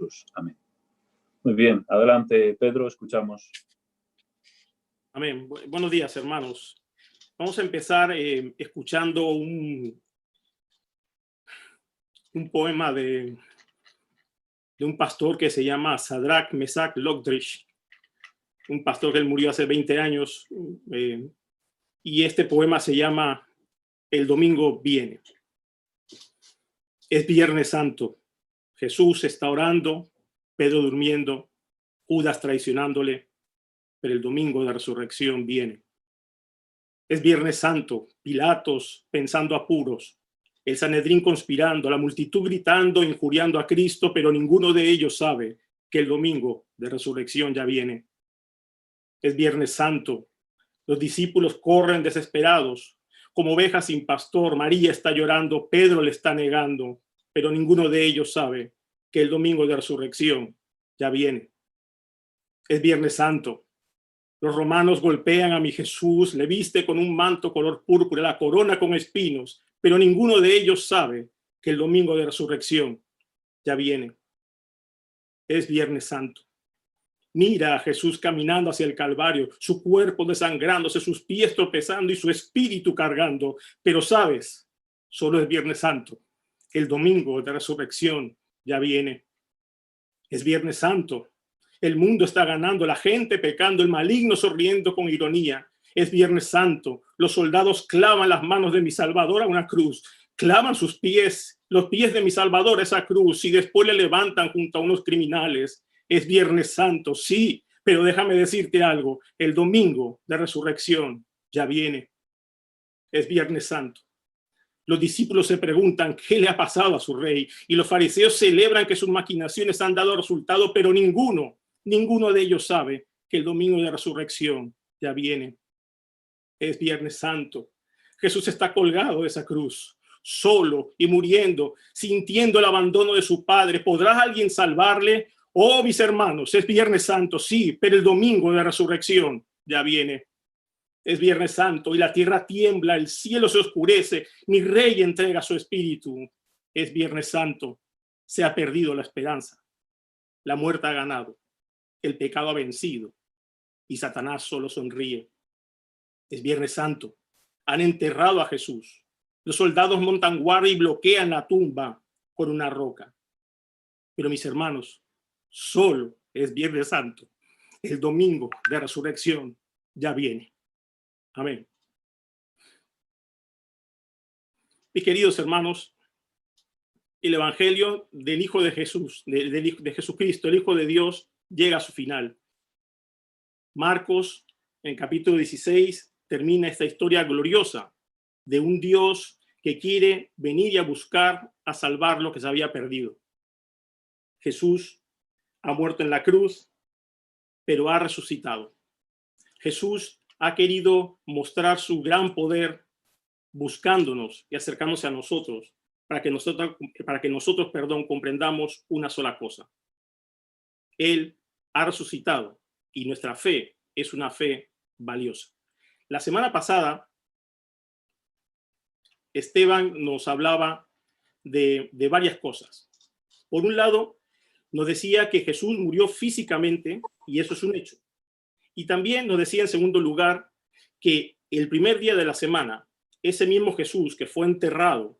Jesús. Amén. Muy bien, adelante Pedro, escuchamos. Amén. Buenos días, hermanos. Vamos a empezar escuchando un poema de un pastor que se llama Shadrach Mesach Logdrish, un pastor que él murió hace 20 años, y este poema se llama El domingo viene. Es Viernes Santo. Jesús está orando, Pedro durmiendo, Judas traicionándole, pero el domingo de resurrección viene. Es Viernes Santo, Pilatos pensando apuros, el Sanedrín conspirando, la multitud gritando, injuriando a Cristo, pero ninguno de ellos sabe que el domingo de resurrección ya viene. Es Viernes Santo, los discípulos corren desesperados, como ovejas sin pastor. María está llorando, Pedro le está negando, pero ninguno de ellos sabe que el domingo de resurrección ya viene. Es Viernes Santo. Los romanos golpean a mi Jesús, le viste con un manto color púrpura, la corona con espinos, pero ninguno de ellos sabe que el domingo de resurrección ya viene. Es Viernes Santo. Mira a Jesús caminando hacia el Calvario, su cuerpo desangrándose, sus pies tropezando y su espíritu cargando. Pero sabes, solo es Viernes Santo. El domingo de resurrección ya viene. Es Viernes Santo. El mundo está ganando, la gente pecando, el maligno sonriendo con ironía. Es Viernes Santo. Los soldados clavan las manos de mi Salvador a una cruz. Clavan sus pies, los pies de mi Salvador a esa cruz, y después le levantan junto a unos criminales. Es Viernes Santo, sí, pero déjame decirte algo. El domingo de resurrección ya viene. Es Viernes Santo. Los discípulos se preguntan qué le ha pasado a su rey, y los fariseos celebran que sus maquinaciones han dado resultado, pero ninguno de ellos sabe que el domingo de resurrección ya viene. Es Viernes Santo. Jesús está colgado de esa cruz, solo y muriendo, sintiendo el abandono de su Padre. ¿Podrá alguien salvarle? Oh, mis hermanos, es Viernes Santo, sí, pero el domingo de resurrección ya viene. Es Viernes Santo y la tierra tiembla, el cielo se oscurece, mi rey entrega su espíritu. Es Viernes Santo, se ha perdido la esperanza. La muerte ha ganado, el pecado ha vencido y Satanás solo sonríe. Es Viernes Santo, han enterrado a Jesús. Los soldados montan guardia y bloquean la tumba con una roca. Pero mis hermanos, solo es Viernes Santo. El domingo de resurrección ya viene. Amén. Mis queridos hermanos, el evangelio del Hijo de Jesús, de Jesucristo, el Hijo de Dios, llega a su final. Marcos, en capítulo 16, termina esta historia gloriosa de un Dios que quiere venir y a buscar, a salvar lo que se había perdido. Jesús ha muerto en la cruz, pero ha resucitado. Jesús ha querido mostrar su gran poder buscándonos y acercándose a nosotros para que nosotros, comprendamos una sola cosa. Él ha resucitado y nuestra fe es una fe valiosa. La semana pasada, Esteban nos hablaba de varias cosas. Por un lado, nos decía que Jesús murió físicamente y eso es un hecho. Y también nos decía en segundo lugar que el primer día de la semana, ese mismo Jesús que fue enterrado,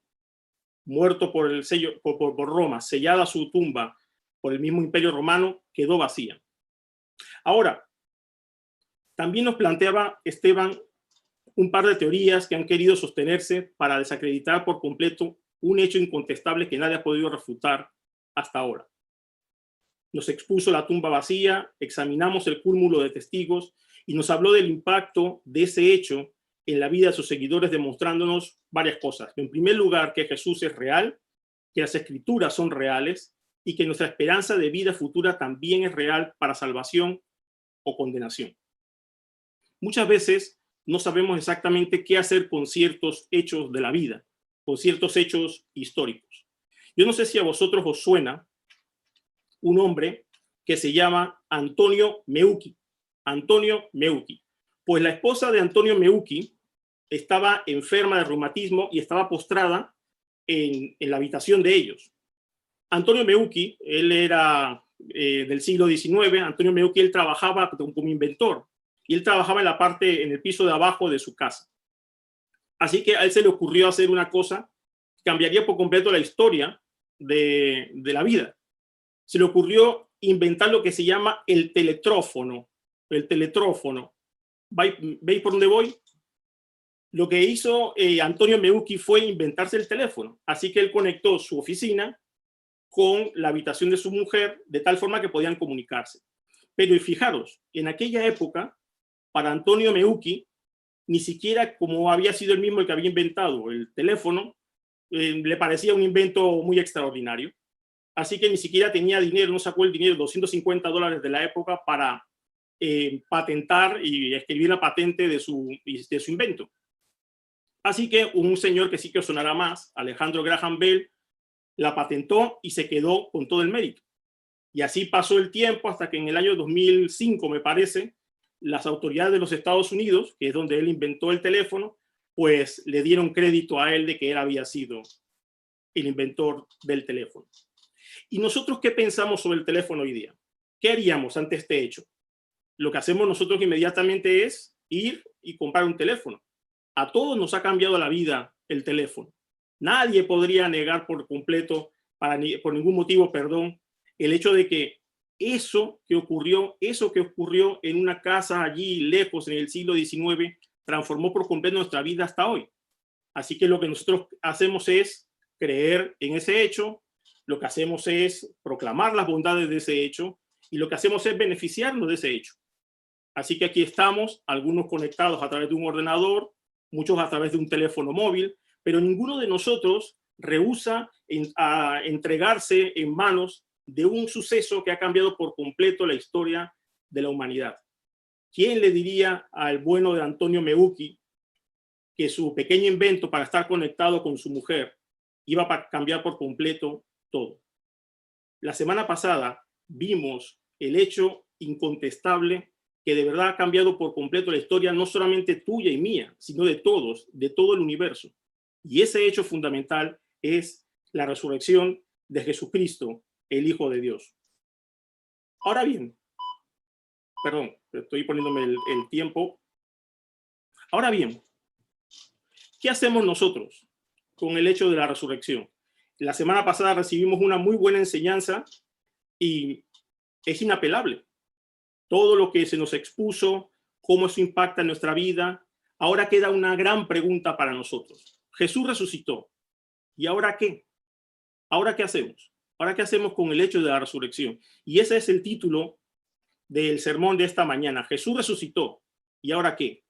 muerto por el sello, por Roma, sellada su tumba por el mismo imperio romano, quedó vacía. Ahora, también nos planteaba Esteban un par de teorías que han querido sostenerse para desacreditar por completo un hecho incontestable que nadie ha podido refutar hasta ahora. Nos expuso la tumba vacía, examinamos el cúmulo de testigos y nos habló del impacto de ese hecho en la vida de sus seguidores, demostrándonos varias cosas. En primer lugar, que Jesús es real, que las escrituras son reales y que nuestra esperanza de vida futura también es real para salvación o condenación. Muchas veces no sabemos exactamente qué hacer con ciertos hechos de la vida, con ciertos hechos históricos. Yo no sé si a vosotros os suena un hombre que se llama Antonio Meucci. Antonio Meucci. Pues la esposa de Antonio Meucci estaba enferma de reumatismo y estaba postrada en la habitación de ellos. Antonio Meucci, él era del siglo XIX. Antonio Meucci, él trabajaba como inventor y él trabajaba en el piso de abajo de su casa. Así que a él se le ocurrió hacer una cosa que cambiaría por completo la historia de la vida. Se le ocurrió inventar lo que se llama el teletrófono. El teletrófono. ¿Veis por dónde voy? Lo que hizo Antonio Meucci fue inventarse el teléfono. Así que él conectó su oficina con la habitación de su mujer de tal forma que podían comunicarse. Pero y fijaros, en aquella época, para Antonio Meucci, ni siquiera como había sido el mismo el que había inventado el teléfono, le parecía un invento muy extraordinario. Así que ni siquiera tenía dinero, no sacó el dinero, $250 de la época para patentar y escribir la patente de su invento. Así que un señor que sí que os sonará más, Alejandro Graham Bell, la patentó y se quedó con todo el mérito. Y así pasó el tiempo hasta que en el año 2005, me parece, las autoridades de los Estados Unidos, que es donde él inventó el teléfono, pues le dieron crédito a él de que él había sido el inventor del teléfono. ¿Y nosotros qué pensamos sobre el teléfono hoy día? ¿Qué haríamos ante este hecho? Lo que hacemos nosotros inmediatamente es ir y comprar un teléfono. A todos nos ha cambiado la vida el teléfono. Nadie podría negar por completo, por ningún motivo, perdón, el hecho de que eso que ocurrió en una casa allí lejos en el siglo XIX, transformó por completo nuestra vida hasta hoy. Así que lo que nosotros hacemos es creer en ese hecho, lo que hacemos es proclamar las bondades de ese hecho y lo que hacemos es beneficiarnos de ese hecho. Así que aquí estamos, algunos conectados a través de un ordenador, muchos a través de un teléfono móvil, pero ninguno de nosotros rehúsa a entregarse en manos de un suceso que ha cambiado por completo la historia de la humanidad. ¿Quién le diría al bueno de Antonio Meucci que su pequeño invento para estar conectado con su mujer iba a cambiar por completo todo? La semana pasada vimos el hecho incontestable que de verdad ha cambiado por completo la historia, no solamente tuya y mía, sino de todos, de todo el universo. Y ese hecho fundamental es la resurrección de Jesucristo, el Hijo de Dios. Ahora bien, perdón, estoy poniéndome el tiempo. Ahora bien, ¿qué hacemos nosotros con el hecho de la resurrección? La semana pasada recibimos una muy buena enseñanza y es inapelable. Todo lo que se nos expuso, cómo eso impacta en nuestra vida. Ahora queda una gran pregunta para nosotros. Jesús resucitó. ¿Y ahora qué? ¿Ahora qué hacemos? ¿Ahora qué hacemos con el hecho de la resurrección? Y ese es el título del sermón de esta mañana. Jesús resucitó. ¿Y ahora qué?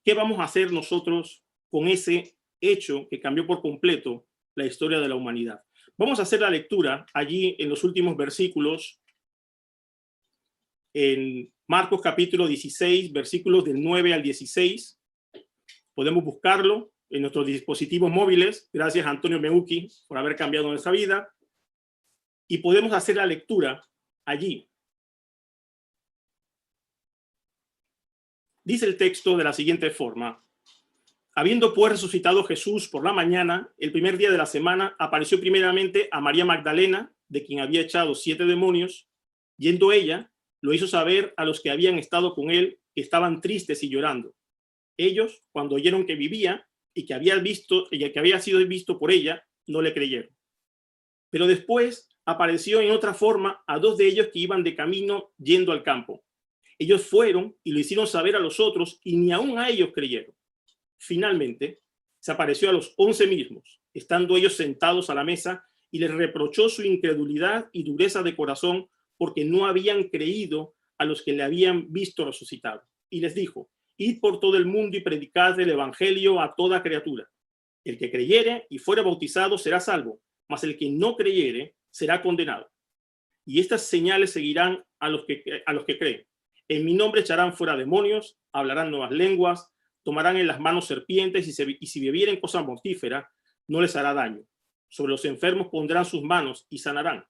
¿Qué vamos a hacer nosotros con ese hecho que cambió por completo la historia de la humanidad? Vamos a hacer la lectura allí en los últimos versículos, en Marcos capítulo 16, versículos del 9 al 16. Podemos buscarlo en nuestros dispositivos móviles. Gracias a Antonio Meucci por haber cambiado nuestra vida. Y podemos hacer la lectura allí. Dice el texto de la siguiente forma: habiendo pues resucitado Jesús por la mañana, el primer día de la semana, apareció primeramente a María Magdalena, de quien había echado 7 demonios. Yendo ella, lo hizo saber a los que habían estado con él, que estaban tristes y llorando. Ellos, cuando oyeron que vivía y que había sido visto por ella, no le creyeron. Pero después apareció en otra forma a 2 de ellos que iban de camino yendo al campo. Ellos fueron y lo hicieron saber a los otros y ni aún a ellos creyeron. Finalmente, se apareció a los 11 mismos, estando ellos sentados a la mesa, y les reprochó su incredulidad y dureza de corazón, porque no habían creído a los que le habían visto resucitado. Y les dijo: id por todo el mundo y predicad el evangelio a toda criatura. El que creyere y fuere bautizado será salvo, mas el que no creyere será condenado. Y estas señales seguirán a los que creen. En mi nombre echarán fuera demonios, hablarán nuevas lenguas, tomarán en las manos serpientes, y si bebieren cosa mortífera, no les hará daño. Sobre los enfermos pondrán sus manos y sanarán.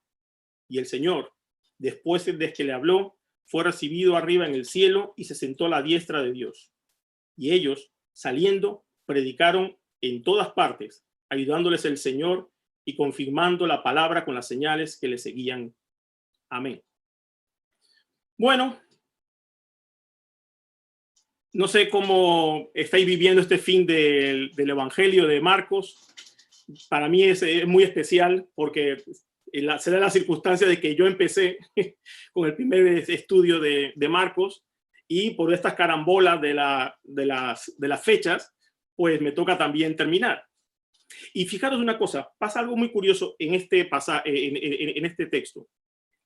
Y el Señor, después de que le habló, fue recibido arriba en el cielo y se sentó a la diestra de Dios. Y ellos, saliendo, predicaron en todas partes, ayudándoles el Señor y confirmando la palabra con las señales que le seguían. Amén. Bueno, no sé cómo estáis viviendo este fin del Evangelio de Marcos. Para mí es muy especial porque se da la circunstancia de que yo empecé con el primer estudio de Marcos y por estas carambolas de las fechas, pues me toca también terminar. Y fijaros una cosa, pasa algo muy curioso en este texto.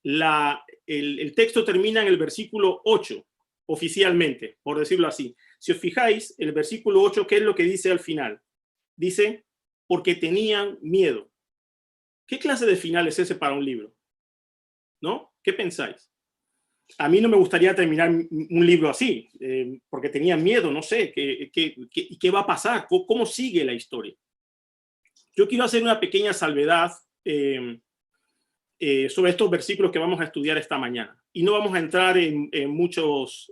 El texto termina en el versículo 8, oficialmente, por decirlo así. Si os fijáis, el versículo 8, ¿qué es lo que dice al final? Dice, porque tenían miedo. ¿Qué clase de final es ese para un libro? ¿No? ¿Qué pensáis? A mí no me gustaría terminar un libro así, porque tenían miedo, no sé, ¿qué va a pasar? ¿Cómo sigue la historia? Yo quiero hacer una pequeña salvedad sobre estos versículos que vamos a estudiar esta mañana. Y no vamos a entrar en muchos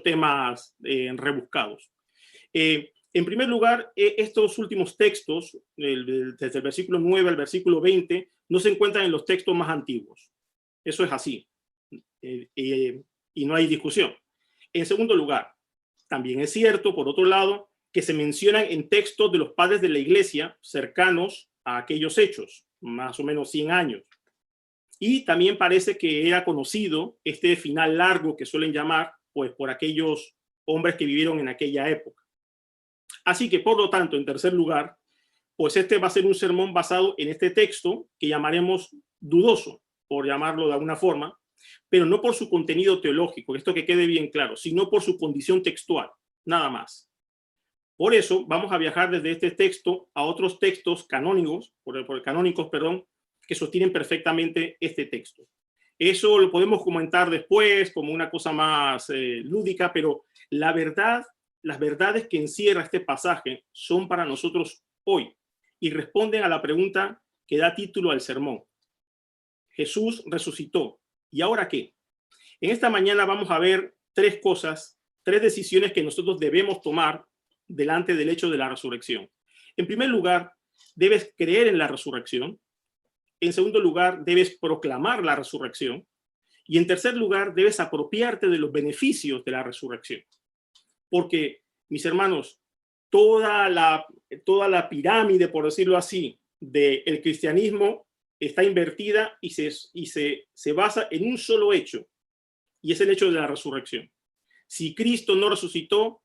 temas rebuscados. En primer lugar, estos últimos textos, desde el versículo 9 al versículo 20, no se encuentran en los textos más antiguos. Eso es así. Y no hay discusión. En segundo lugar, también es cierto, por otro lado, que se mencionan en textos de los padres de la iglesia cercanos a aquellos hechos, más o menos 100 años. Y también parece que era conocido este final largo que suelen llamar, pues, por aquellos hombres que vivieron en aquella época. Así que, por lo tanto, en tercer lugar, pues este va a ser un sermón basado en este texto que llamaremos dudoso, por llamarlo de alguna forma, pero no por su contenido teológico, esto que quede bien claro, sino por su condición textual, nada más. Por eso vamos a viajar desde este texto a otros textos canónicos, que sostienen perfectamente este texto. Eso lo podemos comentar después como una cosa más lúdica, pero las verdades que encierra este pasaje son para nosotros hoy y responden a la pregunta que da título al sermón. Jesús resucitó. ¿Y ahora qué? En esta mañana vamos a ver tres decisiones que nosotros debemos tomar delante del hecho de la resurrección. En primer lugar, debes creer en la resurrección. En segundo lugar, debes proclamar la resurrección. Y en tercer lugar, debes apropiarte de los beneficios de la resurrección. Porque, mis hermanos, toda la pirámide, por decirlo así, del cristianismo está invertida y se basa en un solo hecho, y es el hecho de la resurrección. Si Cristo no resucitó,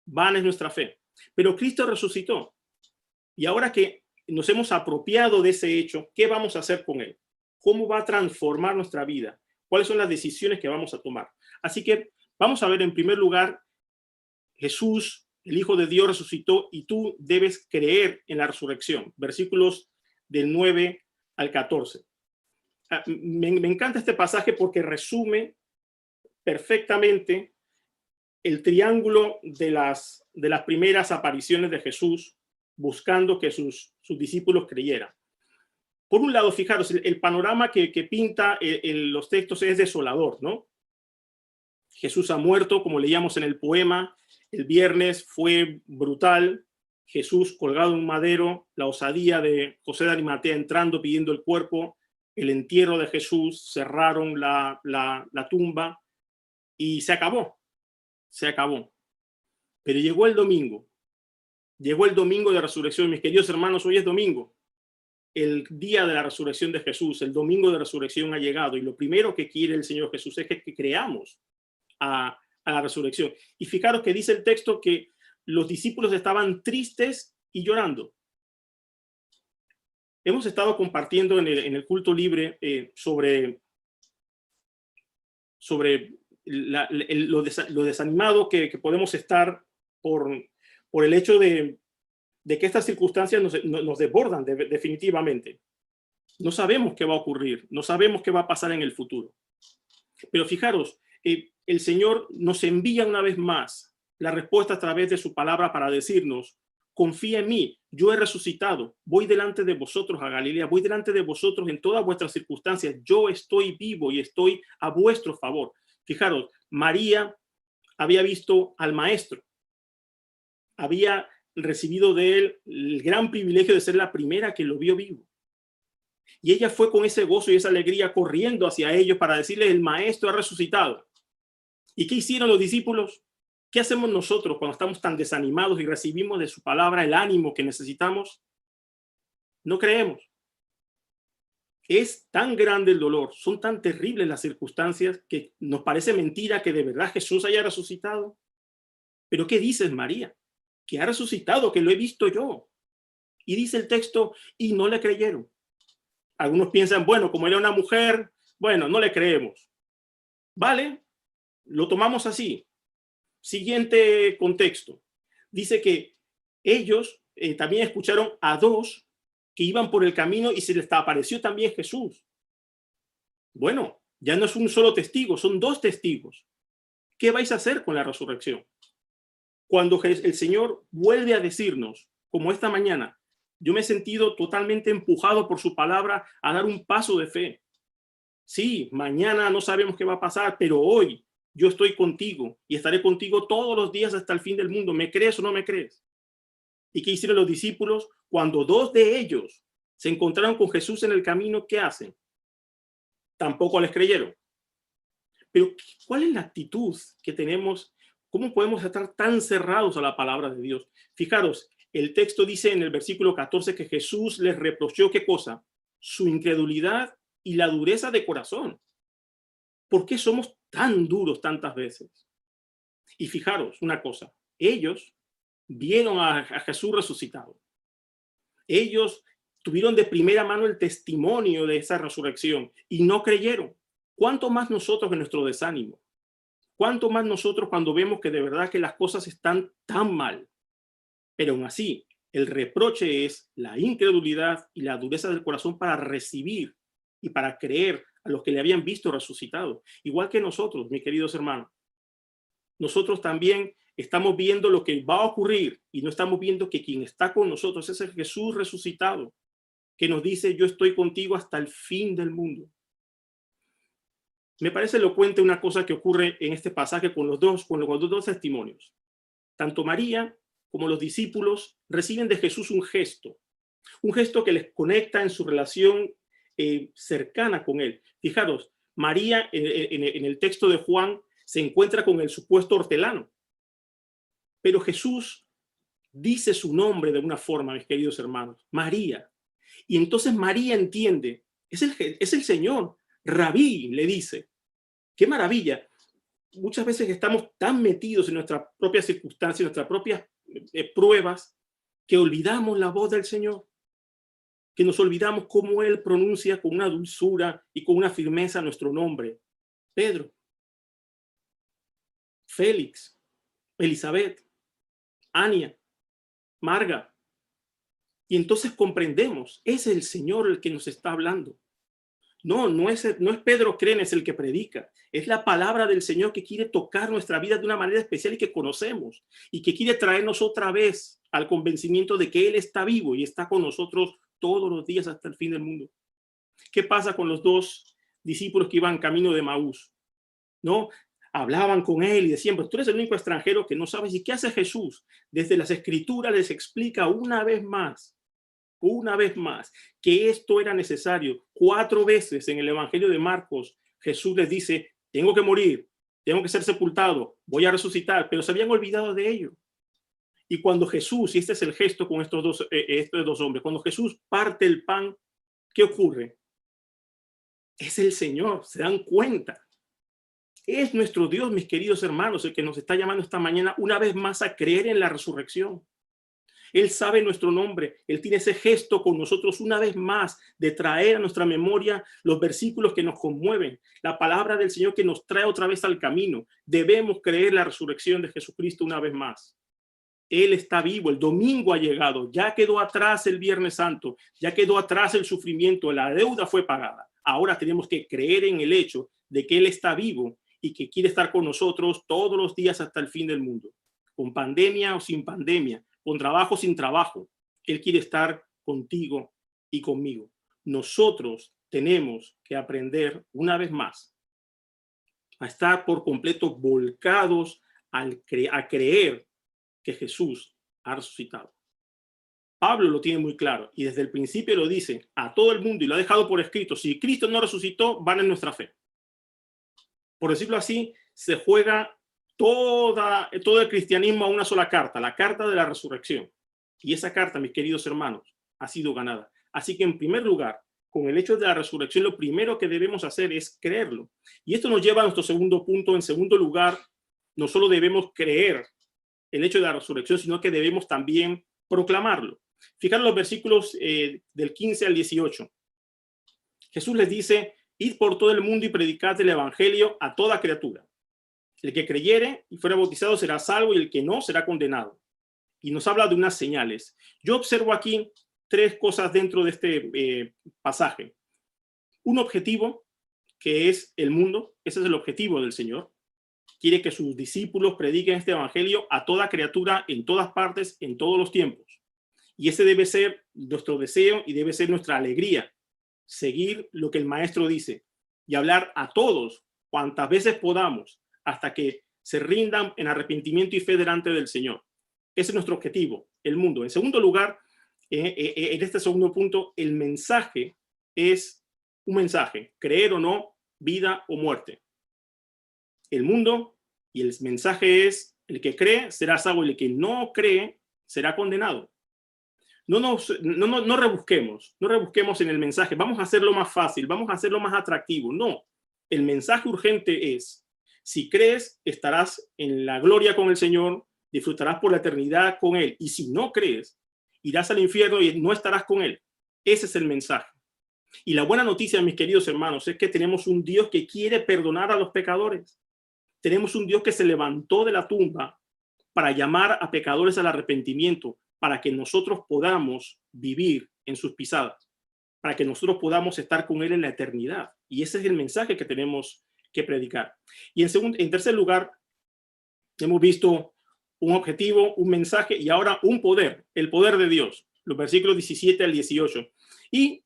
vana es nuestra fe. Pero Cristo resucitó. Y ahora que nos hemos apropiado de ese hecho, ¿qué vamos a hacer con él? ¿Cómo va a transformar nuestra vida? ¿Cuáles son las decisiones que vamos a tomar? Así que vamos a ver en primer lugar, Jesús, el Hijo de Dios, resucitó y tú debes creer en la resurrección. Versículos del 9 al 14. Me encanta este pasaje porque resume perfectamente el triángulo de las primeras apariciones de Jesús buscando que sus discípulos creyeran. Por un lado, fijaros, el panorama que pinta en los textos es desolador, ¿no? Jesús ha muerto, como leíamos en el poema, el viernes fue brutal, Jesús colgado en un madero, la osadía de José de Arimatea entrando pidiendo el cuerpo, el entierro de Jesús, cerraron la tumba y se acabó. Pero llegó el domingo de resurrección. Mis queridos hermanos, hoy es domingo, el día de la resurrección de Jesús, el domingo de resurrección ha llegado y lo primero que quiere el Señor Jesús es que creamos a la resurrección. Y fijaros que dice el texto que los discípulos estaban tristes y llorando. Hemos estado compartiendo en el culto libre sobre lo desanimado que podemos estar por el hecho de que estas circunstancias nos desbordan definitivamente. No sabemos qué va a ocurrir, no sabemos qué va a pasar en el futuro. Pero fijaros, el Señor nos envía una vez más la respuesta a través de su palabra para decirnos, confía en mí, yo he resucitado, voy delante de vosotros a Galilea, voy delante de vosotros en todas vuestras circunstancias, yo estoy vivo y estoy a vuestro favor. Fijaros, María había visto al Maestro, había recibido de él el gran privilegio de ser la primera que lo vio vivo. Y ella fue con ese gozo y esa alegría corriendo hacia ellos para decirles, el maestro ha resucitado. ¿Y qué hicieron los discípulos? ¿Qué hacemos nosotros cuando estamos tan desanimados y recibimos de su palabra el ánimo que necesitamos? No creemos. Es tan grande el dolor, son tan terribles las circunstancias que nos parece mentira que de verdad Jesús haya resucitado. Pero ¿qué dices, María? Que ha resucitado, que lo he visto yo. Y dice el texto, y no le creyeron. Algunos piensan, bueno, como era una mujer, bueno, no le creemos. Vale, lo tomamos así. Siguiente contexto. Dice que ellos también escucharon a dos que iban por el camino y se les apareció también Jesús. Bueno, ya no es un solo testigo, son dos testigos. ¿Qué vais a hacer con la resurrección? Cuando el Señor vuelve a decirnos, como esta mañana, yo me he sentido totalmente empujado por su palabra a dar un paso de fe. Sí, mañana no sabemos qué va a pasar, pero hoy yo estoy contigo y estaré contigo todos los días hasta el fin del mundo. ¿Me crees o no me crees? ¿Y qué hicieron los discípulos? Cuando dos de ellos se encontraron con Jesús en el camino, ¿qué hacen? Tampoco les creyeron. Pero ¿cuál es la actitud que tenemos? ¿Cómo podemos estar tan cerrados a la palabra de Dios? Fijaros, el texto dice en el versículo 14 que Jesús les reprochó, ¿qué cosa? Su incredulidad y la dureza de corazón. ¿Por qué somos tan duros tantas veces? Y fijaros una cosa, ellos vieron a Jesús resucitado. Ellos tuvieron de primera mano el testimonio de esa resurrección y no creyeron. ¿Cuánto más nosotros en nuestro desánimo? ¿Cuánto más nosotros cuando vemos que de verdad que las cosas están tan mal? Pero aún así, el reproche es la incredulidad y la dureza del corazón para recibir y para creer a los que le habían visto resucitado. Igual que nosotros, mis queridos hermanos. Nosotros también estamos viendo lo que va a ocurrir y no estamos viendo que quien está con nosotros es el Jesús resucitado, que nos dice, yo estoy contigo hasta el fin del mundo. Me parece elocuente una cosa que ocurre en este pasaje con los dos testimonios. Tanto María como los discípulos reciben de Jesús un gesto que les conecta en su relación cercana con él. Fijaros, María en el texto de Juan se encuentra con el supuesto hortelano, pero Jesús dice su nombre de una forma, mis queridos hermanos, María. Y entonces María entiende, es el Señor, Rabí, le dice. ¡Qué maravilla! Muchas veces estamos tan metidos en nuestras propias circunstancias, en nuestras propias pruebas, que olvidamos la voz del Señor, que nos olvidamos cómo Él pronuncia con una dulzura y con una firmeza nuestro nombre. Pedro, Félix, Elizabeth, Ania, Marga. Y entonces comprendemos, es el Señor el que nos está hablando. No es Pedro Crenes el que predica, es la palabra del Señor que quiere tocar nuestra vida de una manera especial y que conocemos y que quiere traernos otra vez al convencimiento de que Él está vivo y está con nosotros todos los días hasta el fin del mundo. ¿Qué pasa con los dos discípulos que iban camino de Maús? ¿No? Hablaban con él y decían, pues tú eres el único extranjero que no sabes. ¿Y qué hace Jesús? Desde las Escrituras les explica una vez más, que esto era necesario. 4 veces en el Evangelio de Marcos, Jesús les dice, tengo que morir, tengo que ser sepultado, voy a resucitar, pero se habían olvidado de ello. Y cuando Jesús, y este es el gesto con estos dos hombres, cuando Jesús parte el pan, ¿qué ocurre? Es el Señor, se dan cuenta. Es nuestro Dios, mis queridos hermanos, el que nos está llamando esta mañana una vez más a creer en la resurrección. Él sabe nuestro nombre, Él tiene ese gesto con nosotros una vez más de traer a nuestra memoria los versículos que nos conmueven, la palabra del Señor que nos trae otra vez al camino. Debemos creer la resurrección de Jesucristo una vez más. Él está vivo, el domingo ha llegado, ya quedó atrás el Viernes Santo, ya quedó atrás el sufrimiento, la deuda fue pagada. Ahora tenemos que creer en el hecho de que Él está vivo y que quiere estar con nosotros todos los días hasta el fin del mundo, con pandemia o sin pandemia, con trabajo o sin trabajo. Él quiere estar contigo y conmigo. Nosotros tenemos que aprender una vez más a estar por completo volcados a creer que Jesús ha resucitado. Pablo lo tiene muy claro y desde el principio lo dice a todo el mundo y lo ha dejado por escrito. Si Cristo no resucitó, van en nuestra fe. Por decirlo así, se juega todo el cristianismo a una sola carta, la carta de la resurrección. Y esa carta, mis queridos hermanos, ha sido ganada. Así que en primer lugar, con el hecho de la resurrección, lo primero que debemos hacer es creerlo. Y esto nos lleva a nuestro segundo punto. En segundo lugar, no solo debemos creer el hecho de la resurrección, sino que debemos también proclamarlo. Fijaros los versículos del 15 al 18. Jesús les dice: id por todo el mundo y predicad el evangelio a toda criatura. El que creyere y fuera bautizado será salvo, y el que no será condenado. Y nos habla de unas señales. Yo observo aquí tres cosas dentro de este pasaje. Un objetivo, que es el mundo. Ese es el objetivo del Señor. Quiere que sus discípulos prediquen este evangelio a toda criatura, en todas partes, en todos los tiempos. Y ese debe ser nuestro deseo y debe ser nuestra alegría. Seguir lo que el maestro dice y hablar a todos cuantas veces podamos hasta que se rindan en arrepentimiento y fe delante del Señor. Ese es nuestro objetivo, el mundo. En segundo lugar, en este segundo punto, el mensaje es un mensaje, creer o no, vida o muerte. El mundo y el mensaje es: el que cree será salvo, y el que no cree será condenado. No rebusquemos en el mensaje. Vamos a hacerlo más fácil, vamos a hacerlo más atractivo. No, el mensaje urgente es: si crees, estarás en la gloria con el Señor, disfrutarás por la eternidad con Él. Y si no crees, irás al infierno y no estarás con Él. Ese es el mensaje. Y la buena noticia, mis queridos hermanos, es que tenemos un Dios que quiere perdonar a los pecadores. Tenemos un Dios que se levantó de la tumba para llamar a pecadores al arrepentimiento, para que nosotros podamos vivir en sus pisadas, para que nosotros podamos estar con Él en la eternidad. Y ese es el mensaje que tenemos que predicar. Y en tercer lugar, hemos visto un objetivo, un mensaje y ahora un poder, el poder de Dios, los versículos 17 al 18. Y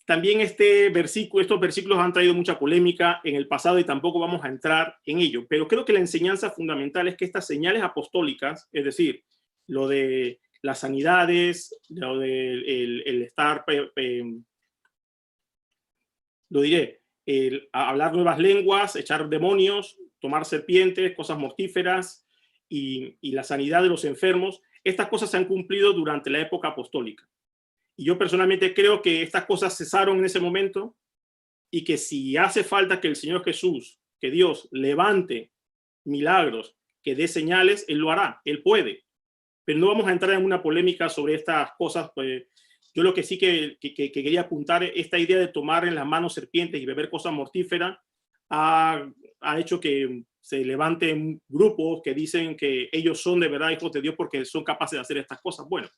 también estos versículos han traído mucha polémica en el pasado y tampoco vamos a entrar en ello. Pero creo que la enseñanza fundamental es que estas señales apostólicas, es decir, lo de las sanidades, lo de el estar, hablar nuevas lenguas, echar demonios, tomar serpientes, cosas mortíferas y la sanidad de los enfermos, estas cosas se han cumplido durante la época apostólica. Y yo personalmente creo que estas cosas cesaron en ese momento y que si hace falta que el Señor Jesús, que Dios levante milagros, que dé señales, Él lo hará, Él puede. Pero no vamos a entrar en una polémica sobre estas cosas. Pues yo lo que sí que quería apuntar, esta idea de tomar en las manos serpientes y beber cosas mortíferas ha hecho que se levanten grupos que dicen que ellos son de verdad hijos de Dios porque son capaces de hacer estas cosas. Bueno,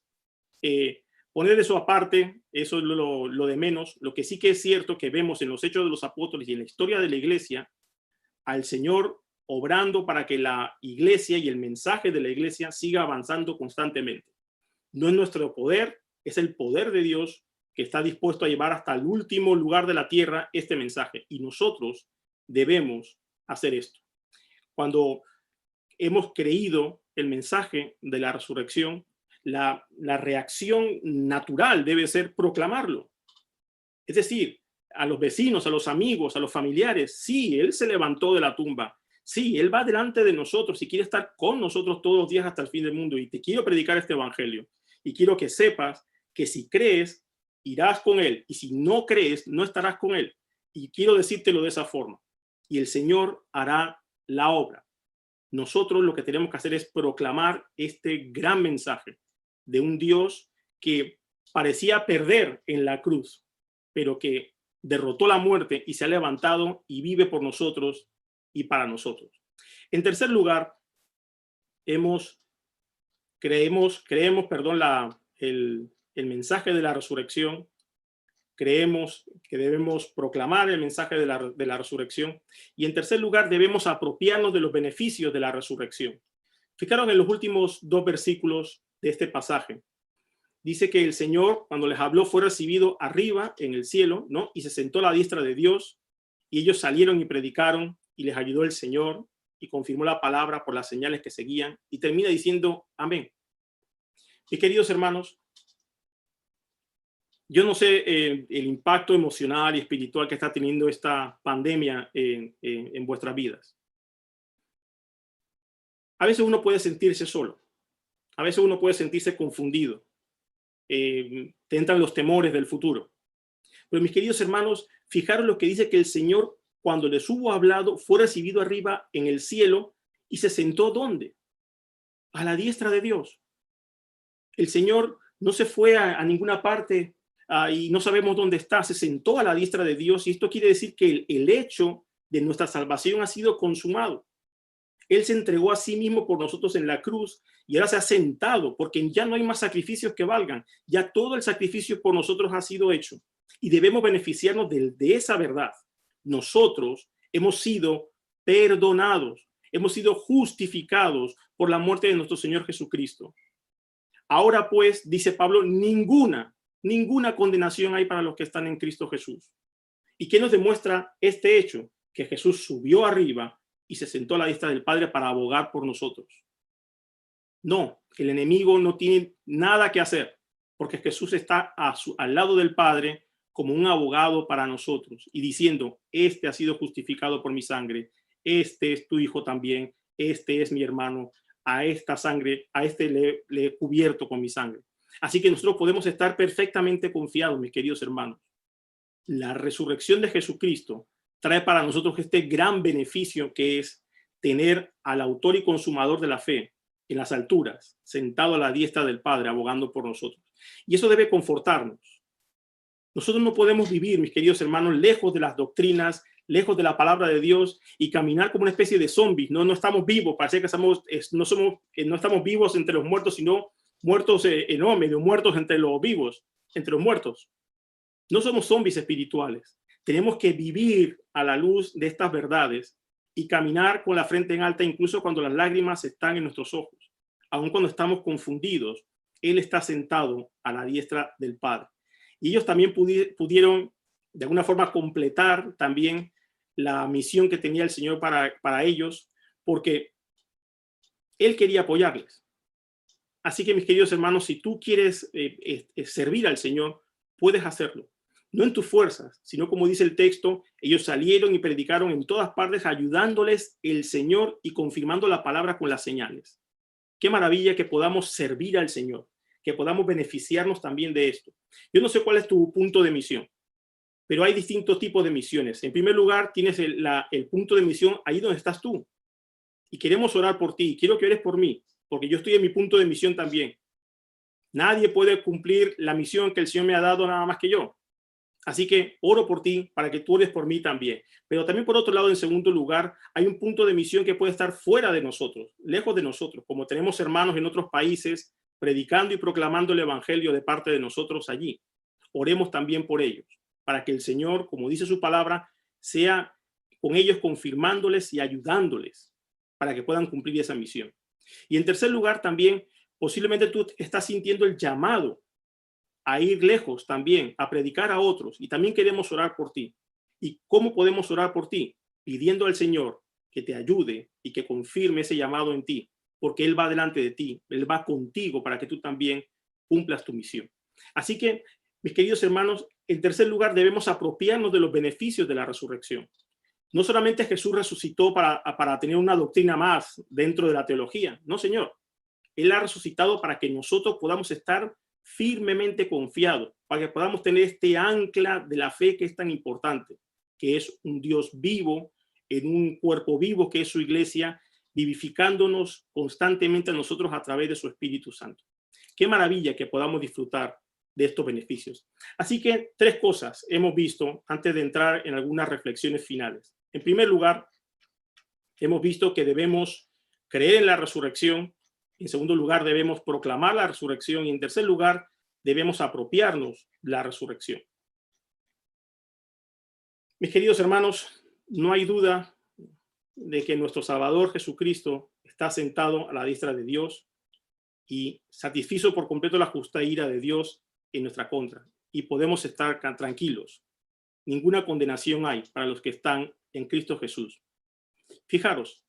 poner eso aparte, eso es lo de menos. Lo que sí que es cierto que vemos en los Hechos de los Apóstoles y en la historia de la Iglesia, al Señor obrando para que la iglesia y el mensaje de la iglesia siga avanzando constantemente. No es nuestro poder, es el poder de Dios que está dispuesto a llevar hasta el último lugar de la tierra este mensaje. Y nosotros debemos hacer esto. Cuando hemos creído el mensaje de la resurrección, la reacción natural debe ser proclamarlo. Es decir, a los vecinos, a los amigos, a los familiares: sí, Él se levantó de la tumba. Sí, Él va delante de nosotros y quiere estar con nosotros todos los días hasta el fin del mundo. Y te quiero predicar este evangelio. Y quiero que sepas que si crees, irás con Él. Y si no crees, no estarás con Él. Y quiero decírtelo de esa forma. Y el Señor hará la obra. Nosotros lo que tenemos que hacer es proclamar este gran mensaje de un Dios que parecía perder en la cruz, pero que derrotó la muerte y se ha levantado y vive por nosotros y para nosotros. En tercer lugar, creemos, el mensaje de la resurrección. Creemos que debemos proclamar el mensaje de la resurrección. Y en tercer lugar, debemos apropiarnos de los beneficios de la resurrección. Fijaros en los últimos dos versículos de este pasaje. Dice que el Señor, cuando les habló, fue recibido arriba en el cielo, ¿no? Y se sentó a la diestra de Dios, y ellos salieron y predicaron, y les ayudó el Señor, y confirmó la palabra por las señales que seguían, y termina diciendo amén. Mis queridos hermanos, Yo no sé el impacto emocional y espiritual que está teniendo esta pandemia en vuestras vidas. A veces uno puede sentirse solo, a veces uno puede sentirse confundido, te entran los temores del futuro. Pero mis queridos hermanos, fijaros lo que dice que el Señor, cuando les hubo hablado, fue recibido arriba en el cielo y se sentó ¿dónde? A la diestra de Dios. El Señor no se fue a ninguna parte y no sabemos dónde está, se sentó a la diestra de Dios, y esto quiere decir que el hecho de nuestra salvación ha sido consumado. Él se entregó a sí mismo por nosotros en la cruz y ahora se ha sentado, porque ya no hay más sacrificios que valgan. Ya todo el sacrificio por nosotros ha sido hecho y debemos beneficiarnos de esa verdad. Nosotros hemos sido perdonados, hemos sido justificados por la muerte de nuestro Señor Jesucristo. Ahora pues, dice Pablo, ninguna condenación hay para los que están en Cristo Jesús. ¿Y qué nos demuestra este hecho? Que Jesús subió arriba y se sentó a la diestra del Padre para abogar por nosotros. No, el enemigo no tiene nada que hacer, porque Jesús está al lado del Padre como un abogado para nosotros y diciendo, este ha sido justificado por mi sangre, este es tu hijo también, este es mi hermano, a esta sangre, a este le he cubierto con mi sangre. Así que nosotros podemos estar perfectamente confiados, mis queridos hermanos. La resurrección de Jesucristo trae para nosotros este gran beneficio, que es tener al autor y consumador de la fe en las alturas, sentado a la diestra del Padre, abogando por nosotros. Y eso debe confortarnos. Nosotros no podemos vivir, mis queridos hermanos, lejos de las doctrinas, lejos de la palabra de Dios y caminar como una especie de zombies. No estamos vivos, parece que no estamos vivos entre los muertos, sino muertos medio muertos entre los vivos, entre los muertos. No somos zombies espirituales. Tenemos que vivir a la luz de estas verdades y caminar con la frente en alta, incluso cuando las lágrimas están en nuestros ojos. Aun cuando estamos confundidos, Él está sentado a la diestra del Padre. Y ellos también pudieron, de alguna forma, completar también la misión que tenía el Señor para ellos, porque Él quería apoyarles. Así que, mis queridos hermanos, si tú quieres servir al Señor, puedes hacerlo. No en tus fuerzas, sino como dice el texto, ellos salieron y predicaron en todas partes, ayudándoles el Señor y confirmando la palabra con las señales. Qué maravilla que podamos servir al Señor, que podamos beneficiarnos también de esto. Yo no sé cuál es tu punto de misión, pero hay distintos tipos de misiones. En primer lugar, tienes el punto de misión ahí donde estás tú. Y queremos orar por ti. Quiero que ores por mí, porque yo estoy en mi punto de misión también. Nadie puede cumplir la misión que el Señor me ha dado nada más que yo. Así que oro por ti para que tú ores por mí también. Pero también, por otro lado, en segundo lugar, hay un punto de misión que puede estar fuera de nosotros, lejos de nosotros, como tenemos hermanos en otros países predicando y proclamando el evangelio de parte de nosotros allí. Oremos también por ellos, para que el Señor, como dice su palabra, sea con ellos confirmándoles y ayudándoles para que puedan cumplir esa misión. Y en tercer lugar, también, posiblemente tú estás sintiendo el llamado a ir lejos también, a predicar a otros, y también queremos orar por ti. ¿Y cómo podemos orar por ti? Pidiendo al Señor que te ayude y que confirme ese llamado en ti, porque Él va delante de ti, Él va contigo para que tú también cumplas tu misión. Así que, mis queridos hermanos, en tercer lugar, debemos apropiarnos de los beneficios de la resurrección. No solamente Jesús resucitó para tener una doctrina más dentro de la teología, no, Señor. Él ha resucitado para que nosotros podamos estar firmemente confiados, para que podamos tener este ancla de la fe que es tan importante, que es un Dios vivo, en un cuerpo vivo que es su iglesia, vivificándonos constantemente a nosotros a través de su Espíritu Santo. Qué maravilla que podamos disfrutar de estos beneficios. Así que 3 cosas hemos visto antes de entrar en algunas reflexiones finales. En primer lugar, hemos visto que debemos creer en la resurrección. En segundo lugar, debemos proclamar la resurrección. Y en tercer lugar, debemos apropiarnos de la resurrección. Mis queridos hermanos, no hay duda de que nuestro Salvador Jesucristo está sentado a la diestra de Dios y satisfizo por completo la justa ira de Dios en nuestra contra. Y podemos estar tranquilos. Ninguna condenación hay para los que están en Cristo Jesús. Fijaros,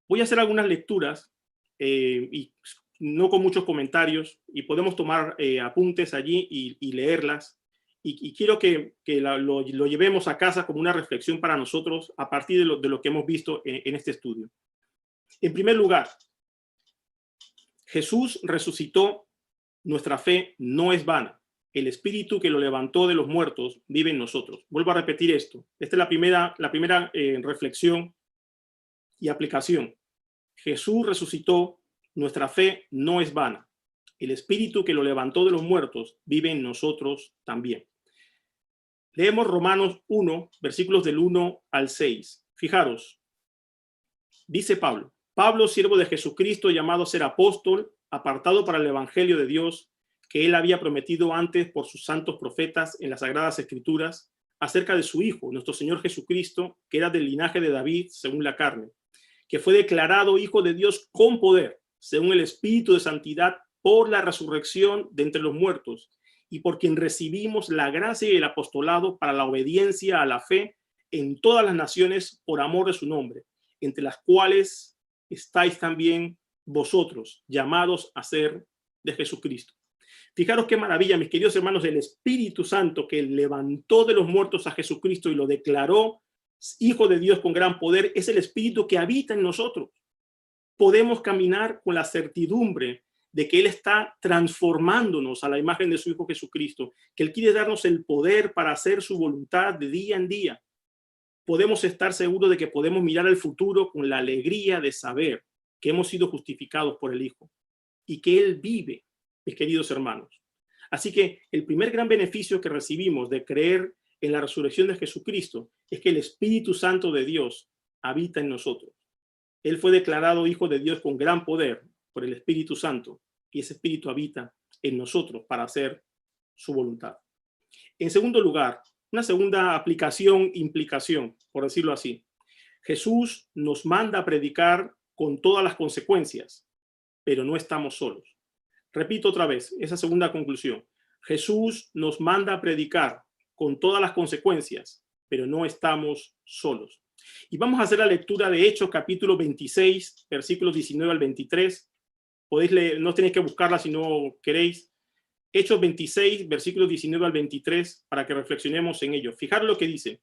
voy a hacer algunas lecturas y no con muchos comentarios, y podemos tomar apuntes allí y leerlas. y quiero que lo llevemos a casa como una reflexión para nosotros a partir de lo que hemos visto en este estudio. En primer lugar, Jesús resucitó, nuestra fe no es vana. El espíritu que lo levantó de los muertos vive en nosotros. Vuelvo a repetir esto. Esta es la primera reflexión y aplicación. Jesús resucitó, nuestra fe no es vana. El espíritu que lo levantó de los muertos vive en nosotros también. Leemos Romanos 1, versículos del 1 al 6. Fijaros, dice Pablo, siervo de Jesucristo, llamado a ser apóstol, apartado para el evangelio de Dios, que él había prometido antes por sus santos profetas en las Sagradas Escrituras, acerca de su Hijo, nuestro Señor Jesucristo, que era del linaje de David, según la carne, que fue declarado Hijo de Dios con poder, según el Espíritu de Santidad, por la resurrección de entre los muertos, y por quien recibimos la gracia y el apostolado para la obediencia a la fe en todas las naciones por amor de su nombre, entre las cuales estáis también vosotros, llamados a ser de Jesucristo. Fijaros qué maravilla, mis queridos hermanos, el Espíritu Santo que levantó de los muertos a Jesucristo y lo declaró Hijo de Dios con gran poder, es el Espíritu que habita en nosotros. Podemos caminar con la certidumbre de que Él está transformándonos a la imagen de su Hijo Jesucristo, que Él quiere darnos el poder para hacer su voluntad de día en día. Podemos estar seguros de que podemos mirar al futuro con la alegría de saber que hemos sido justificados por el Hijo y que Él vive, mis queridos hermanos. Así que el primer gran beneficio que recibimos de creer en la resurrección de Jesucristo es que el Espíritu Santo de Dios habita en nosotros. Él fue declarado Hijo de Dios con gran poder por el Espíritu Santo y ese Espíritu habita en nosotros para hacer su voluntad. En segundo lugar, una segunda implicación, por decirlo así. Jesús nos manda a predicar con todas las consecuencias, pero no estamos solos. Repito otra vez esa segunda conclusión. Jesús nos manda a predicar con todas las consecuencias, pero no estamos solos. Y vamos a hacer la lectura de Hechos, capítulo 26, versículos 19 al 23. Podéis leer, no tenéis que buscarla si no queréis. Hechos 26, versículos 19 al 23, para que reflexionemos en ello. Fijaros lo que dice.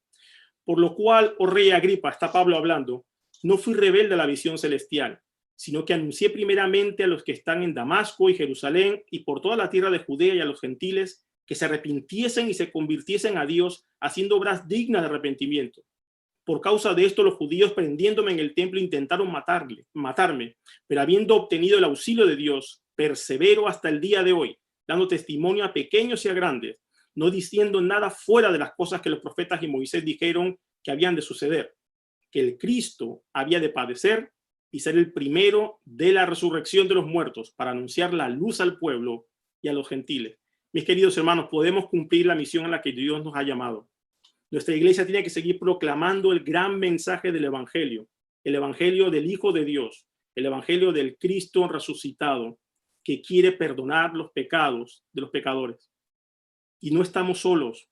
Por lo cual, oh rey Agripa, está Pablo hablando, no fui rebelde a la visión celestial, sino que anuncié primeramente a los que están en Damasco y Jerusalén y por toda la tierra de Judea y a los gentiles que se arrepintiesen y se convirtiesen a Dios, haciendo obras dignas de arrepentimiento. Por causa de esto, los judíos, prendiéndome en el templo, intentaron matarme, pero habiendo obtenido el auxilio de Dios, persevero hasta el día de hoy, dando testimonio a pequeños y a grandes, no diciendo nada fuera de las cosas que los profetas y Moisés dijeron que habían de suceder, que el Cristo había de padecer y ser el primero de la resurrección de los muertos para anunciar la luz al pueblo y a los gentiles. Mis queridos hermanos, podemos cumplir la misión a la que Dios nos ha llamado. Nuestra iglesia tiene que seguir proclamando el gran mensaje del evangelio, el evangelio del Hijo de Dios, el evangelio del Cristo resucitado, que quiere perdonar los pecados de los pecadores. Y no estamos solos.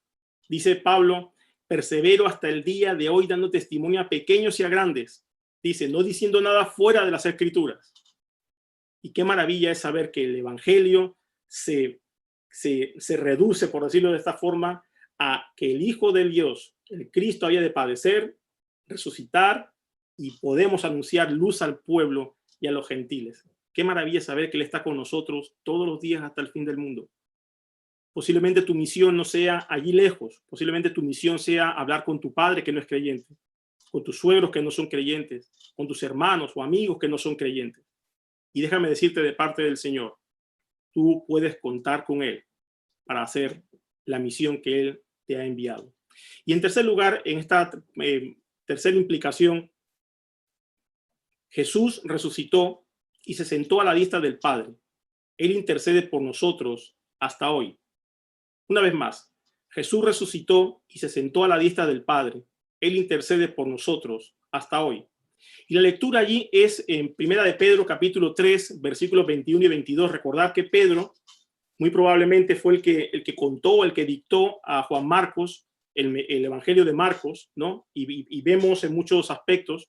Dice Pablo, persevero hasta el día de hoy dando testimonio a pequeños y a grandes. Dice, no diciendo nada fuera de las Escrituras. Y qué maravilla es saber que el evangelio se reduce, por decirlo de esta forma, a que el Hijo de Dios, el Cristo, había de padecer, resucitar, y podemos anunciar luz al pueblo y a los gentiles. Qué maravilla saber que Él está con nosotros todos los días hasta el fin del mundo. Posiblemente tu misión no sea allí lejos, posiblemente tu misión sea hablar con tu padre que no es creyente, con tus suegros que no son creyentes, con tus hermanos o amigos que no son creyentes. Y déjame decirte de parte del Señor, tú puedes contar con Él para hacer la misión que Él te ha enviado. Y en tercer lugar, en esta tercera implicación, Jesús resucitó y se sentó a la diestra del Padre. Él intercede por nosotros hasta hoy. Una vez más, Jesús resucitó y se sentó a la diestra del Padre. Él intercede por nosotros hasta hoy. Y la lectura allí es en Primera de Pedro, capítulo 3, versículos 21 y 22. Recordad que Pedro muy probablemente fue el que contó, el que dictó a Juan Marcos el Evangelio de Marcos, ¿no? Y vemos en muchos aspectos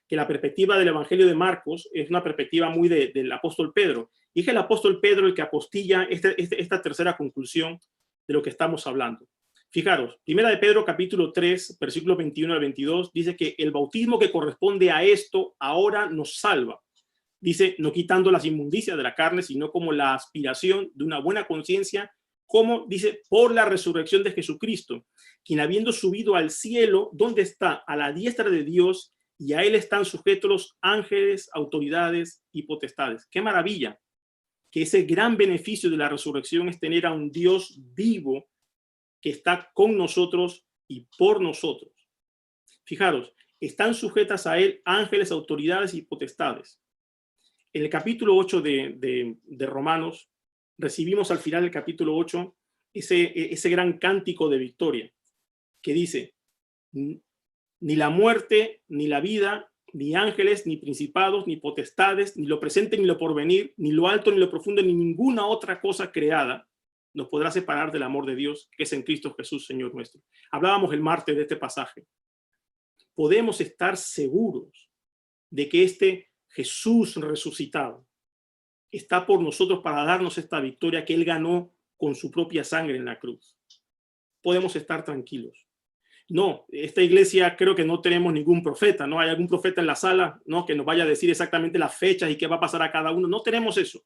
que la perspectiva del Evangelio de Marcos es una perspectiva muy del apóstol Pedro. Y es el apóstol Pedro el que apostilla esta tercera conclusión de lo que estamos hablando. Fijaros, Primera de Pedro capítulo 3, versículos 21 al 22, dice que el bautismo que corresponde a esto ahora nos salva. Dice, no quitando las inmundicias de la carne, sino como la aspiración de una buena conciencia, como dice, por la resurrección de Jesucristo, quien habiendo subido al cielo, ¿dónde está? A la diestra de Dios, y a él están sujetos los ángeles, autoridades y potestades. ¡Qué maravilla! Que ese gran beneficio de la resurrección es tener a un Dios vivo que está con nosotros y por nosotros. Fijaros, están sujetas a él ángeles, autoridades y potestades. En el capítulo 8 de Romanos, recibimos al final del capítulo 8 ese gran cántico de victoria que dice, ni la muerte, ni la vida, ni ángeles, ni principados, ni potestades, ni lo presente, ni lo porvenir, ni lo alto, ni lo profundo, ni ninguna otra cosa creada nos podrá separar del amor de Dios que es en Cristo Jesús, Señor nuestro. Hablábamos el martes de este pasaje. Podemos estar seguros de que este Jesús resucitado está por nosotros para darnos esta victoria que Él ganó con su propia sangre en la cruz. Podemos estar tranquilos. No, esta iglesia creo que no tenemos ningún profeta, no hay algún profeta en la sala, no, que nos vaya a decir exactamente las fechas y qué va a pasar a cada uno. No tenemos eso.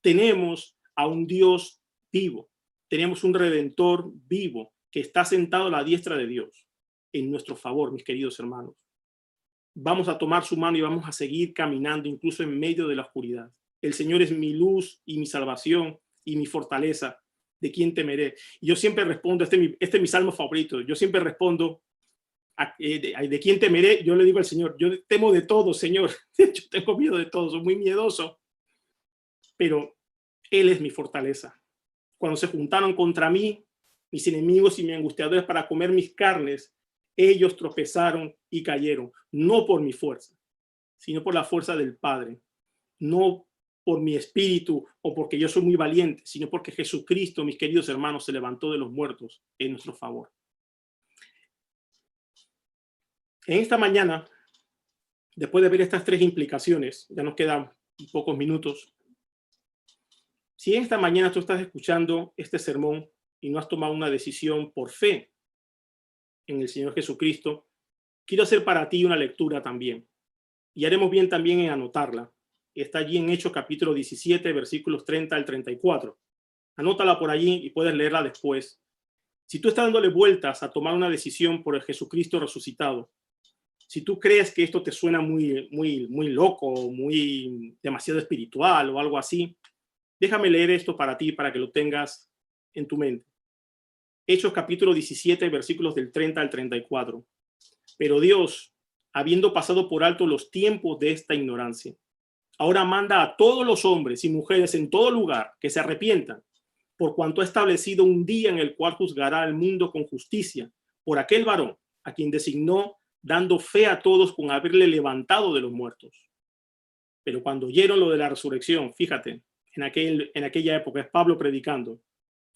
Tenemos a un Dios vivo. Tenemos un Redentor vivo que está sentado a la diestra de Dios en nuestro favor, mis queridos hermanos. Vamos a tomar su mano y vamos a seguir caminando incluso en medio de la oscuridad. El Señor es mi luz y mi salvación y mi fortaleza. ¿De quién temeré? Y yo siempre respondo, este es mi salmo favorito, yo siempre respondo, ¿de quién temeré? Yo le digo al Señor, yo temo de todo, Señor. Yo tengo miedo de todo, soy muy miedoso. Pero Él es mi fortaleza. Cuando se juntaron contra mí, mis enemigos y mis angustiadores para comer mis carnes, ellos tropezaron y cayeron, no por mi fuerza, sino por la fuerza del Padre, no por mi espíritu o porque yo soy muy valiente, sino porque Jesucristo, mis queridos hermanos, se levantó de los muertos en nuestro favor. En esta mañana, después de ver estas tres implicaciones, ya nos quedan pocos minutos. Si en esta mañana tú estás escuchando este sermón y no has tomado una decisión por fe en el Señor Jesucristo, quiero hacer para ti una lectura también. Y haremos bien también en anotarla. Está allí en Hechos capítulo 17, versículos 30 al 34. Anótala por allí y puedes leerla después. Si tú estás dándole vueltas a tomar una decisión por el Jesucristo resucitado, si tú crees que esto te suena muy loco, muy demasiado espiritual o algo así, déjame leer esto para ti, para que lo tengas en tu mente. Hechos capítulo 17, versículos del 30 al 34. Pero Dios, habiendo pasado por alto los tiempos de esta ignorancia, ahora manda a todos los hombres y mujeres en todo lugar que se arrepientan, por cuanto ha establecido un día en el cual juzgará al mundo con justicia por aquel varón a quien designó, dando fe a todos con haberle levantado de los muertos. Pero cuando oyeron lo de la resurrección, fíjate, en aquella época es Pablo predicando,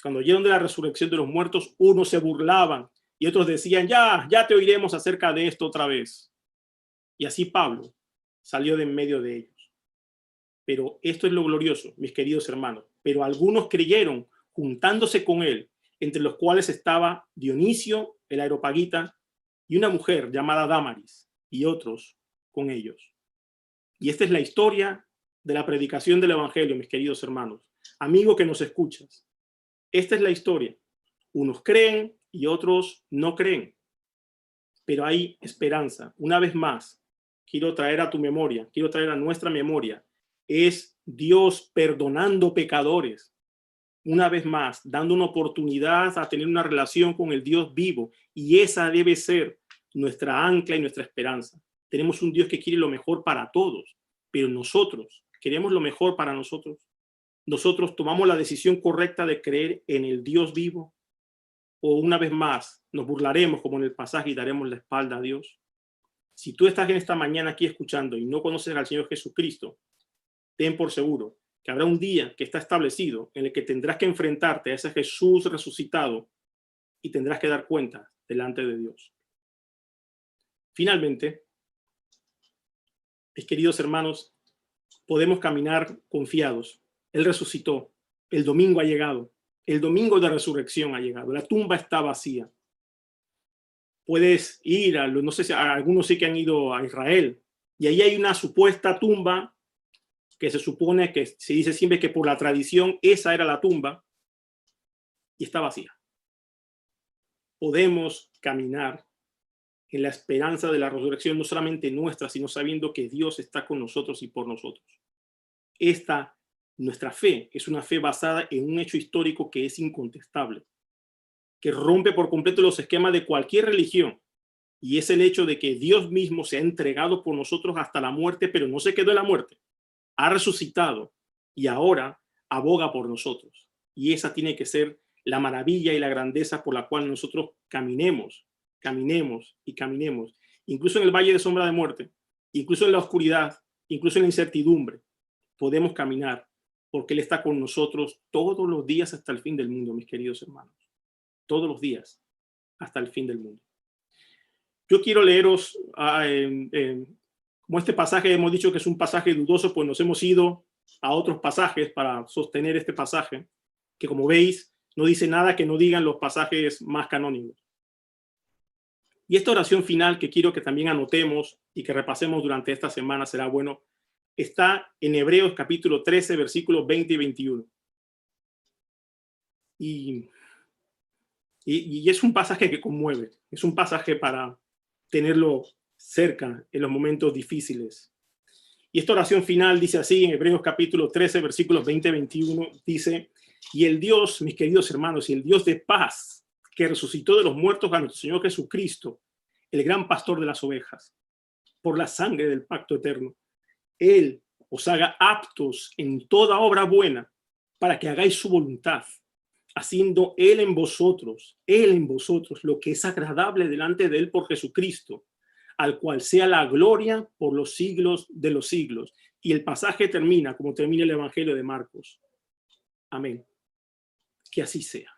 cuando oyeron de la resurrección de los muertos, unos se burlaban y otros decían, ya te oiremos acerca de esto otra vez. Y así Pablo salió de en medio de ellos. Pero esto es lo glorioso, mis queridos hermanos. Pero algunos creyeron juntándose con él, entre los cuales estaba Dionisio, el Areopagita, y una mujer llamada Dámaris, y otros con ellos. Y esta es la historia de la predicación del evangelio, mis queridos hermanos. Amigo que nos escuchas, esta es la historia. Unos creen y otros no creen. Pero hay esperanza. Una vez más, quiero traer a tu memoria, quiero traer a nuestra memoria, es Dios perdonando pecadores. Una vez más, dando una oportunidad a tener una relación con el Dios vivo. Y esa debe ser nuestra ancla y nuestra esperanza. Tenemos un Dios que quiere lo mejor para todos, pero nosotros queremos lo mejor para nosotros. Nosotros tomamos la decisión correcta de creer en el Dios vivo, o una vez más nos burlaremos como en el pasaje y daremos la espalda a Dios. Si tú estás en esta mañana aquí escuchando y no conoces al Señor Jesucristo, ten por seguro que habrá un día que está establecido en el que tendrás que enfrentarte a ese Jesús resucitado y tendrás que dar cuenta delante de Dios. Finalmente, mis queridos hermanos, podemos caminar confiados. Él resucitó. El domingo ha llegado. El domingo de resurrección ha llegado. La tumba está vacía. Puedes ir no sé si algunos sí que han ido a Israel, y ahí hay una supuesta tumba que se supone que se dice siempre que por la tradición esa era la tumba, y está vacía. Podemos caminar en la esperanza de la resurrección, no solamente nuestra, sino sabiendo que Dios está con nosotros y por nosotros. Nuestra fe es una fe basada en un hecho histórico que es incontestable, que rompe por completo los esquemas de cualquier religión, y es el hecho de que Dios mismo se ha entregado por nosotros hasta la muerte, pero no se quedó en la muerte, ha resucitado y ahora aboga por nosotros. Y esa tiene que ser la maravilla y la grandeza por la cual nosotros caminemos y caminemos, incluso en el valle de sombra de muerte, incluso en la oscuridad, incluso en la incertidumbre, podemos caminar porque Él está con nosotros todos los días hasta el fin del mundo, mis queridos hermanos. Todos los días hasta el fin del mundo. Yo quiero leeros, como este pasaje hemos dicho que es un pasaje dudoso, pues nos hemos ido a otros pasajes para sostener este pasaje, que como veis, no dice nada que no digan los pasajes más canónicos. Y esta oración final que quiero que también anotemos y que repasemos durante esta semana será bueno, está en Hebreos capítulo 13, versículos 20 y 21. Y es un pasaje que conmueve, es un pasaje para tenerlo cerca en los momentos difíciles. Y esta oración final dice así en Hebreos capítulo 13, versículos 20 y 21, dice: y el Dios, mis queridos hermanos, y el Dios de paz, que resucitó de los muertos a nuestro Señor Jesucristo, el gran pastor de las ovejas, por la sangre del pacto eterno, Él os haga aptos en toda obra buena, para que hagáis su voluntad, haciendo Él en vosotros lo que es agradable delante de Él por Jesucristo, al cual sea la gloria por los siglos de los siglos. Y el pasaje termina como termina el Evangelio de Marcos. Amén. Que así sea.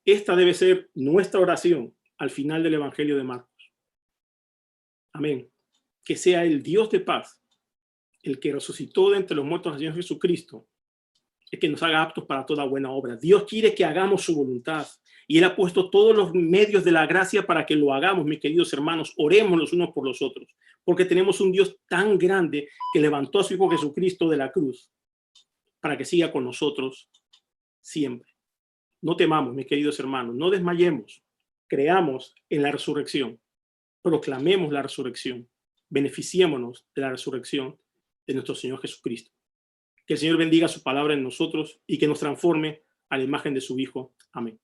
Esta debe ser nuestra oración al final del Evangelio de Marcos. Amén. Que sea el Dios de paz, el que resucitó de entre los muertos al Señor Jesucristo, el que nos haga aptos para toda buena obra. Dios quiere que hagamos su voluntad y Él ha puesto todos los medios de la gracia para que lo hagamos, mis queridos hermanos. Oremos los unos por los otros, porque tenemos un Dios tan grande que levantó a su Hijo Jesucristo de la cruz para que siga con nosotros siempre. No temamos, mis queridos hermanos, no desmayemos, creamos en la resurrección, proclamemos la resurrección, beneficiémonos de la resurrección de nuestro Señor Jesucristo. Que el Señor bendiga su palabra en nosotros y que nos transforme a la imagen de su Hijo. Amén.